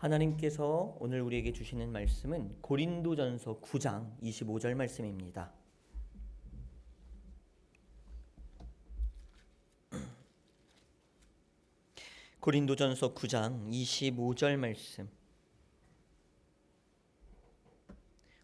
하나님께서 오늘 우리에게 주시는 말씀은 고린도전서 9장 25절 말씀입니다. 고린도전서 9장 25절 말씀,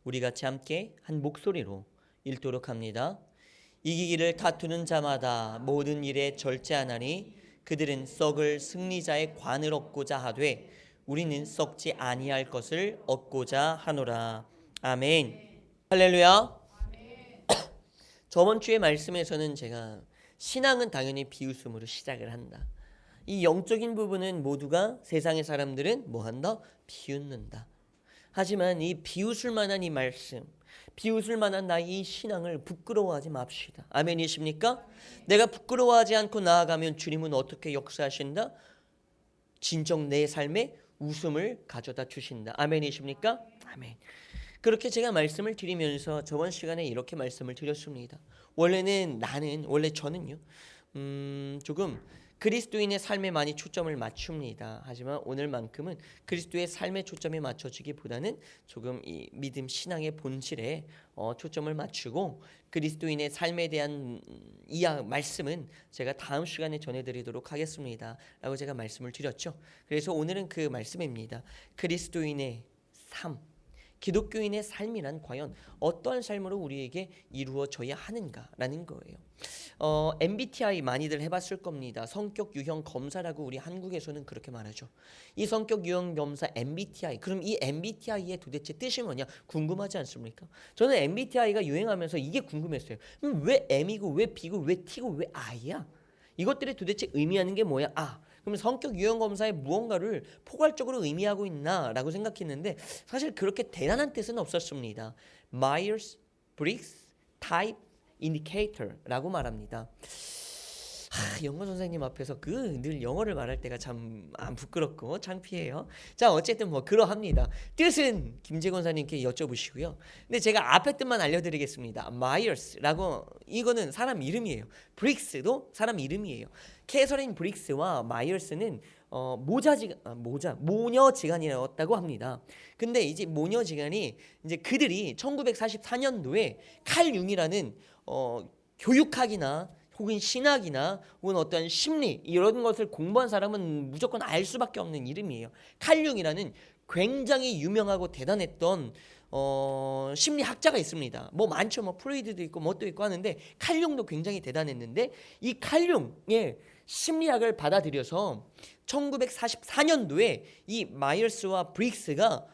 우리 같이 함께 한 목소리로 읽도록 합니다. 이기기를 다투는 자마다 모든 일에 절제하나니 그들은 썩을 승리자의 관을 얻고자 하되 우리는 썩지 아니할 것을 얻고자 하노라. 아멘. 할렐루야. 저번 주의 말씀에서는 제가 신앙은 당연히 비웃음으로 시작을 한다. 이 영적인 부분은 모두가 세상의 사람들은 뭐한다? 비웃는다. 하지만 이 비웃을 만한 이 말씀, 비웃을 만한 나의 이 신앙을 부끄러워하지 맙시다. 아멘이십니까? 내가 부끄러워하지 않고 나아가면 주님은 어떻게 역사하신다? 진정 내 삶에 웃음을 가져다 주신다. 아멘이십니까? 아멘. 그렇게 제가 말씀을 드리면서 저번 시간에 이렇게 말씀을 드렸습니다. 원래 저는요, 조금 그리스도인의 삶에 많이 초점을 맞춥니다. 하지만 오늘만큼은 그리스도의 삶에 초점이 맞춰지기보다는 조금 이 믿음 신앙의 본질에 초점을 맞추고 그리스도인의 삶에 대한 말씀은 제가 다음 시간에 전해드리도록 하겠습니다 라고 제가 말씀을 드렸죠. 그래서 오늘은 그 말씀입니다. 그리스도인의 삶, 기독교인의 삶이란 과연 어떠한 삶으로 우리에게 이루어져야 하는가라는 거예요. MBTI 많이들 해봤을 겁니다. 성격 유형 검사라고 우리 한국에서는 그렇게 말하죠. 이 성격 유형 검사 MBTI, 그럼 이 MBTI의 도대체 뜻이 뭐냐 궁금하지 않습니까? 저는 MBTI가 유행하면서 이게 궁금했어요. 왜 M이고 왜 B고 왜 T고 왜 I야? 이것들이 도대체 의미하는 게 뭐야? 그럼 성격 유형 검사에 무언가를 포괄적으로 의미하고 있나라고 생각했는데 사실 그렇게 대단한 뜻은 없었습니다. Myers-Briggs Type Indicator라고 말합니다. 영어 선생님 앞에서 늘 영어를 말할 때가 참 안 부끄럽고 창피해요. 자, 어쨌든 그러합니다. 뜻은 김재 권사님께 여쭤보시고요. 근데 제가 앞에 뜻만 알려드리겠습니다. Myers라고 이거는 사람 이름이에요. 브릭스도 사람 이름이에요. 캐서린 브릭스와 마이어스는 모녀지간이었다고 합니다. 근데 이제 모녀지간이 이제 그들이 1944년도에 칼 융이라는 교육학이나 혹은 신학이나 혹은 어떤 심리 이런 것을 공부한 사람은 무조건 알 수밖에 없는 이름이에요. 칼 융이라는 굉장히 유명하고 대단했던 심리학자가 있습니다. 많죠. 프로이드도 있고 뭣도 있고 하는데 칼 융도 굉장히 대단했는데 이 칼 융의 심리학을 받아들여서 1944년도에 이 마이어스와 브릭스가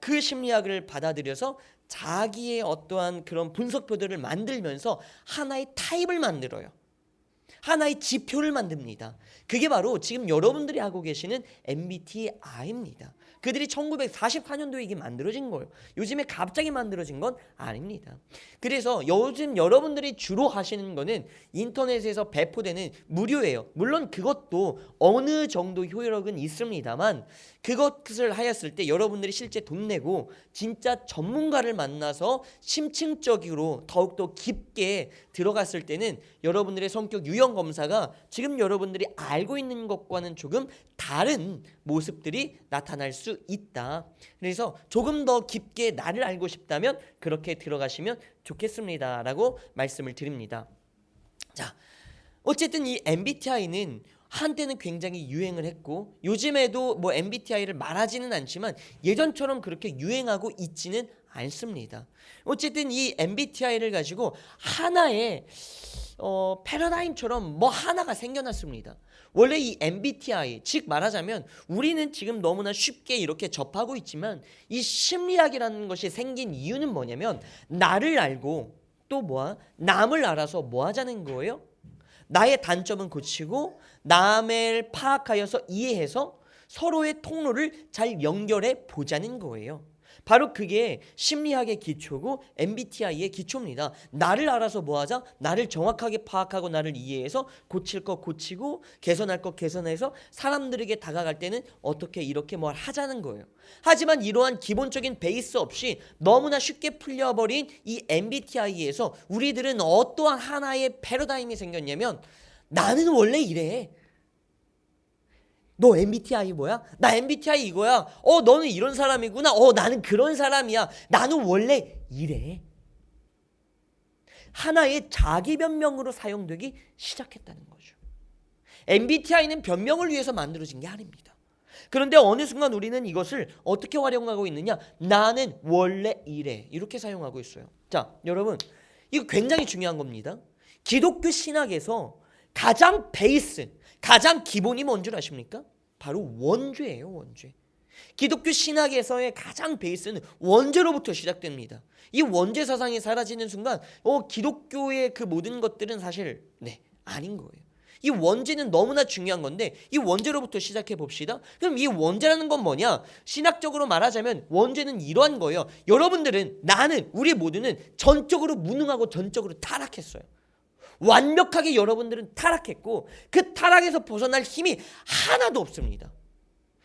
그 심리학을 받아들여서 자기의 어떠한 그런 분석표들을 만들면서 하나의 타입을 만들어요. 하나의 지표를 만듭니다. 그게 바로 지금 여러분들이 하고 계시는 MBTI입니다. 그들이 1944년도에 이게 만들어진 거예요. 요즘에 갑자기 만들어진 건 아닙니다. 그래서 요즘 여러분들이 주로 하시는 거는 인터넷에서 배포되는 무료예요. 물론 그것도 어느 정도 효력은 있습니다만 그것을 하였을 때 여러분들이 실제 돈 내고 진짜 전문가를 만나서 심층적으로 더욱더 깊게 들어갔을 때는 여러분들의 성격 유형 검사가 지금 여러분들이 알고 있는 것과는 조금 다른 모습들이 나타날 수 있다. 그래서 조금 더 깊게 나를 알고 싶다면 그렇게 들어가시면 좋겠습니다 라고 말씀을 드립니다. 자, 어쨌든 이 MBTI는 한때는 굉장히 유행을 했고 요즘에도 MBTI를 말하지는 않지만 예전처럼 그렇게 유행하고 있지는 않습니다. 어쨌든 이 MBTI를 가지고 하나의 패러다임처럼 하나가 생겨났습니다. 원래 이 MBTI, 즉 말하자면 우리는 지금 너무나 쉽게 이렇게 접하고 있지만 이 심리학이라는 것이 생긴 이유는 뭐냐면 나를 알고 또 남을 알아서 하자는 거예요? 나의 단점은 고치고 남을 파악하여서 이해해서 서로의 통로를 잘 연결해 보자는 거예요. 바로 그게 심리학의 기초고 MBTI의 기초입니다. 나를 알아서 하자? 나를 정확하게 파악하고 나를 이해해서 고칠 거 고치고 개선할 거 개선해서 사람들에게 다가갈 때는 어떻게 이렇게 하자는 거예요. 하지만 이러한 기본적인 베이스 없이 너무나 쉽게 풀려버린 이 MBTI에서 우리들은 어떠한 하나의 패러다임이 생겼냐면 나는 원래 이래. 너 MBTI 뭐야? 나 MBTI 이거야. 너는 이런 사람이구나. 나는 그런 사람이야. 나는 원래 이래. 하나의 자기 변명으로 사용되기 시작했다는 거죠. MBTI는 변명을 위해서 만들어진 게 아닙니다. 그런데 어느 순간 우리는 이것을 어떻게 활용하고 있느냐? 나는 원래 이래. 이렇게 사용하고 있어요. 자, 여러분, 이거 굉장히 중요한 겁니다. 기독교 신학에서 가장 베이스, 가장 기본이 뭔 줄 아십니까? 바로 원죄예요, 원죄. 기독교 신학에서의 가장 베이스는 원죄로부터 시작됩니다. 이 원죄 사상이 사라지는 순간 기독교의 그 모든 것들은 사실 아닌 거예요. 이 원죄는 너무나 중요한 건데 이 원죄로부터 시작해 봅시다. 그럼 이 원죄라는 건 뭐냐? 신학적으로 말하자면 원죄는 이러한 거예요. 여러분들은, 나는, 우리 모두는 전적으로 무능하고 전적으로 타락했어요. 완벽하게 여러분들은 타락했고 그 타락에서 벗어날 힘이 하나도 없습니다.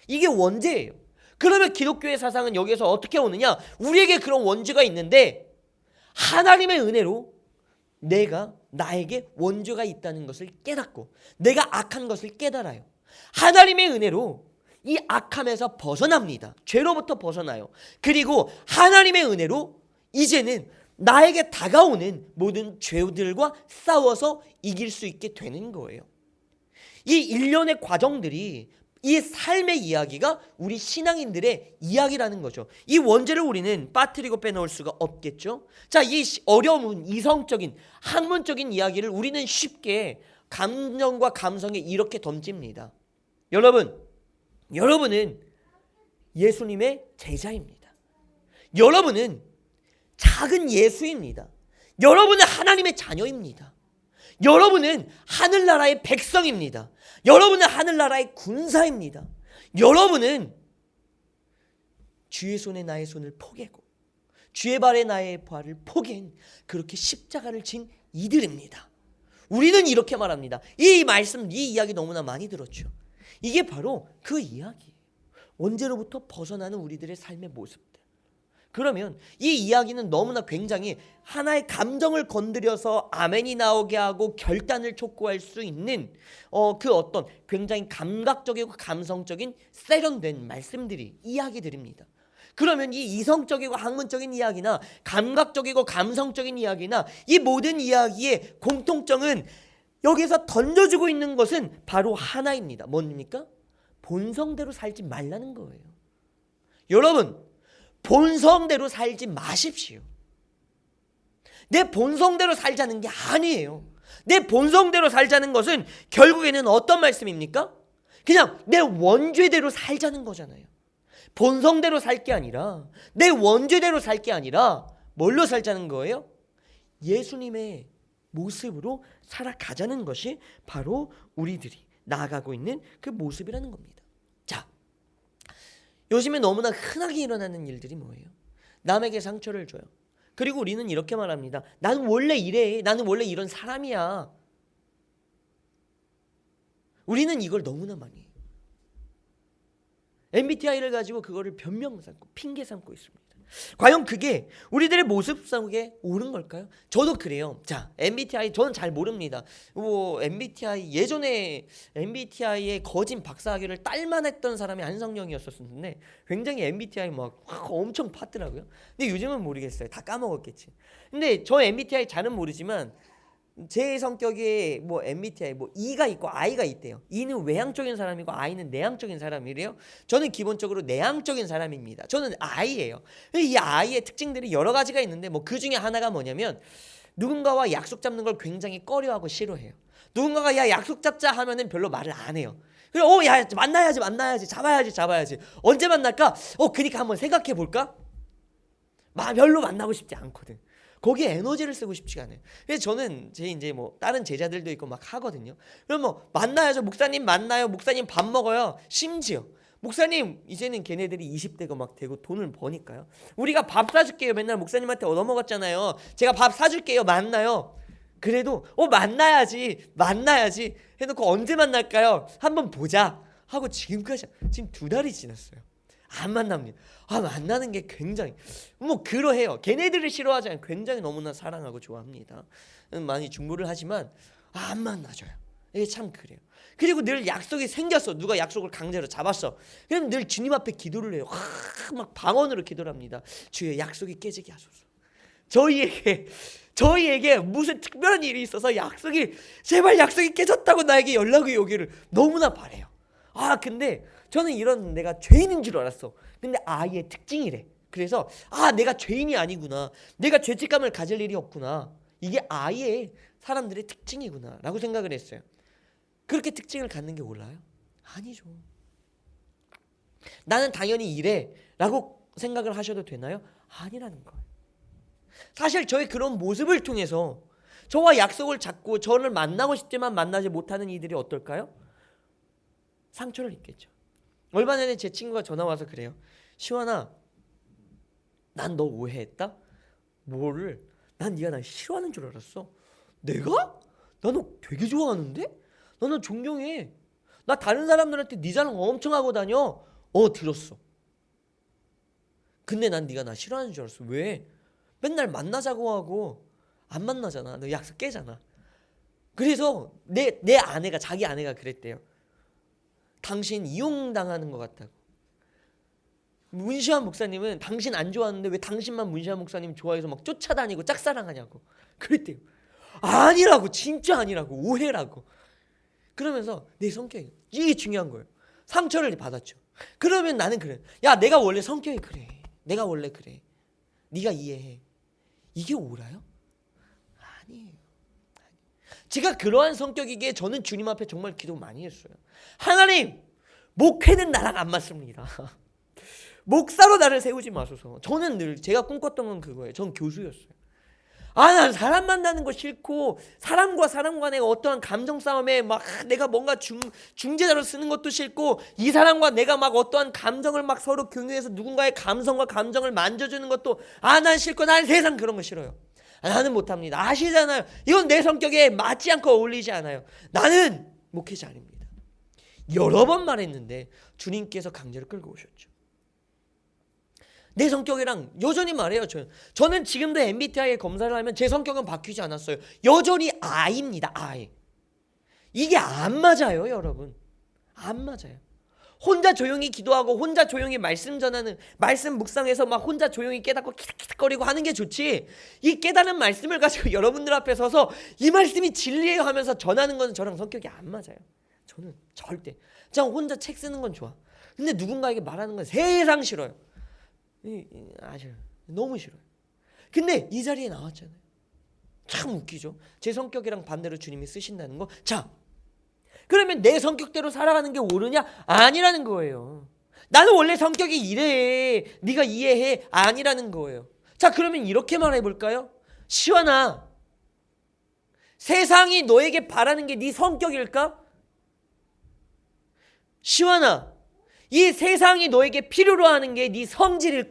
이게 원죄예요. 그러면 기독교의 사상은 여기에서 어떻게 오느냐? 우리에게 그런 원죄가 있는데 하나님의 은혜로 나에게 원죄가 있다는 것을 깨닫고 내가 악한 것을 깨달아요. 하나님의 은혜로 이 악함에서 벗어납니다. 죄로부터 벗어나요. 그리고 하나님의 은혜로 이제는 나에게 다가오는 모든 죄들과 싸워서 이길 수 있게 되는 거예요. 이 일련의 과정들이, 이 삶의 이야기가 우리 신앙인들의 이야기라는 거죠. 이 원죄를 우리는 빠뜨리고 빼놓을 수가 없겠죠. 자, 이 어려운 이성적인 학문적인 이야기를 우리는 쉽게 감정과 감성에 이렇게 던집니다. 여러분은 예수님의 제자입니다. 여러분은 작은 예수입니다. 여러분은 하나님의 자녀입니다. 여러분은 하늘나라의 백성입니다. 여러분은 하늘나라의 군사입니다. 여러분은 주의 손에 나의 손을 포개고 주의 발에 나의 발을 포갠 그렇게 십자가를 진 이들입니다. 우리는 이렇게 말합니다. 이 말씀, 이 이야기 너무나 많이 들었죠. 이게 바로 그 이야기예요. 원죄로부터 벗어나는 우리들의 삶의 모습들. 그러면 이 이야기는 너무나 굉장히 하나의 감정을 건드려서 아멘이 나오게 하고 결단을 촉구할 수 있는 그 어떤 굉장히 감각적이고 감성적인 세련된 말씀들이, 이야기들입니다. 그러면 이 이성적이고 학문적인 이야기나 감각적이고 감성적인 이야기나 이 모든 이야기의 공통점은 여기서 던져주고 있는 것은 바로 하나입니다. 뭡니까? 본성대로 살지 말라는 거예요. 여러분, 본성대로 살지 마십시오. 내 본성대로 살자는 게 아니에요. 내 본성대로 살자는 것은 결국에는 어떤 말씀입니까? 그냥 내 원죄대로 살자는 거잖아요. 본성대로 살 게 아니라, 내 원죄대로 살 게 아니라 뭘로 살자는 거예요? 예수님의 모습으로 살아가자는 것이 바로 우리들이 나아가고 있는 그 모습이라는 겁니다. 자, 요즘에 너무나 흔하게 일어나는 일들이 뭐예요? 남에게 상처를 줘요. 그리고 우리는 이렇게 말합니다. 나는 원래 이래. 나는 원래 이런 사람이야. 우리는 이걸 너무나 많이 해요. MBTI를 가지고 그거를 변명 삼고 핑계 삼고 있습니다. 과연 그게 우리들의 모습 속에 옳은 걸까요? 저도 그래요. 자, MBTI 저는 잘 모릅니다. MBTI 예전에 MBTI의 거진 박사학위를 딸만 했던 사람이 안성령이었었는데 굉장히 MBTI 막 엄청 팠더라고요. 근데 요즘은 모르겠어요. 다 까먹었겠지. 근데 저 MBTI 잘은 모르지만 제 성격에 MBTI E가 있고 I가 있대요. E는 외향적인 사람이고 I는 내향적인 사람이래요. 저는 기본적으로 내향적인 사람입니다. 저는 I예요. 이 I의 특징들이 여러 가지가 있는데 그 중에 하나가 뭐냐면 누군가와 약속 잡는 걸 굉장히 꺼려하고 싫어해요. 누군가가 야 약속 잡자 하면은 별로 말을 안 해요. 그리고 야 만나야지 잡아야지 언제 만날까? 그러니까 한번 생각해 볼까? 별로 만나고 싶지 않거든. 거기에 에너지를 쓰고 싶지가 않아요. 그래서 저는 다른 제자들도 있고 막 하거든요. 그럼 만나야죠. 목사님 만나요. 목사님 밥 먹어요. 심지어 목사님 이제는 걔네들이 20대가 막 되고 돈을 버니까요. 우리가 밥 사줄게요. 맨날 목사님한테 얻어먹었잖아요. 제가 밥 사줄게요. 만나요. 그래도 만나야지 해놓고 언제 만날까요? 한번 보자 하고 지금 2달이 지났어요. 안 만납니다. 만나는 게 굉장히 그러해요. 걔네들을 싫어하지 않아요. 굉장히 너무나 사랑하고 좋아합니다. 많이 중보를 하지만 안 만나줘요. 이게 참 그래요. 그리고 늘 약속이 생겼어. 누가 약속을 강제로 잡았어. 그럼 늘 주님 앞에 기도를 해요. 막 방언으로 기도를 합니다. 주여 약속이 깨지게 하소서. 저희에게 무슨 특별한 일이 있어서 제발 약속이 깨졌다고 나에게 연락이 오기를 너무나 바래요. 근데 저는 이런 내가 죄인인 줄 알았어. 근데 아이의 특징이래. 그래서 내가 죄인이 아니구나. 내가 죄책감을 가질 일이 없구나. 이게 아이의 사람들의 특징이구나 라고 생각을 했어요. 그렇게 특징을 갖는 게 몰라요? 아니죠. 나는 당연히 이래 라고 생각을 하셔도 되나요? 아니라는 거예요. 사실 저의 그런 모습을 통해서 저와 약속을 잡고 저를 만나고 싶지만 만나지 못하는 이들이 어떨까요? 상처를 입겠죠. 얼마 전에 제 친구가 전화 와서 그래요. 시완아, 난 너 오해했다? 뭐를? 난 네가 날 싫어하는 줄 알았어. 내가? 나 너 되게 좋아하는데? 나 너 존경해. 나 다른 사람들한테 네 자랑 엄청 하고 다녀. 들었어. 근데 난 네가 나 싫어하는 줄 알았어. 왜? 맨날 만나자고 하고 안 만나잖아. 너 약속 깨잖아. 그래서 내 아내가, 자기 아내가 그랬대요. 당신 이용당하는 것 같다고. 문시환 목사님은 당신 안 좋아하는데 왜 당신만 문시환 목사님 좋아해서 막 쫓아다니고 짝사랑하냐고 그랬대요. 아니라고, 진짜 아니라고, 오해라고. 그러면서 내 성격이, 이게 중요한 거예요. 상처를 받았죠. 그러면 나는 그래. 야, 내가 원래 성격이 그래. 내가 원래 그래. 네가 이해해. 이게 오라요? 아니에요. 제가 그러한 성격이기에 저는 주님 앞에 정말 기도 많이 했어요. 하나님, 목회는 나랑 안 맞습니다. 목사로 나를 세우지 마소서. 저는 늘 제가 꿈꿨던 건 그거예요. 전 교수였어요. 난 사람 만나는 거 싫고 사람과 사람 간의 어떠한 감정 싸움에 막 내가 뭔가 중재자로 쓰는 것도 싫고 이 사람과 내가 막 어떠한 감정을 막 서로 공유해서 누군가의 감성과 감정을 만져주는 것도 난 싫고 난 세상 그런 거 싫어요. 나는 못합니다. 아시잖아요. 이건 내 성격에 맞지 않고 어울리지 않아요. 나는 목회자 아닙니다. 여러 번 말했는데 주님께서 강제로 끌고 오셨죠. 내 성격이랑 여전히 말해요. 저는 지금도 MBTI 검사를 하면 제 성격은 바뀌지 않았어요. 여전히 I입니다. I. 이게 안 맞아요, 여러분. 안 맞아요. 혼자 조용히 기도하고 혼자 조용히 말씀 전하는, 말씀 묵상해서 막 혼자 조용히 깨닫고 키득키득거리고 하는 게 좋지, 이 깨달은 말씀을 가지고 여러분들 앞에 서서 이 말씀이 진리예요 하면서 전하는 건 저랑 성격이 안 맞아요. 저는 절대. 그냥 혼자 책 쓰는 건 좋아. 근데 누군가에게 말하는 건 세상 싫어요. 아주 너무 싫어요. 근데 이 자리에 나왔잖아요. 참 웃기죠. 제 성격이랑 반대로 주님이 쓰신다는 거. 자, 그러면 내 성격대로 살아가는 게 옳으냐? 아니라는 거예요. 나는 원래 성격이 이래. 네가 이해해. 아니라는 거예요. 자, 그러면 이렇게 말해볼까요? 시완아, 세상이 너에게 바라는 게 네 성격일까? 시완아, 이 세상이 너에게 필요로 하는 게 네 성질일까?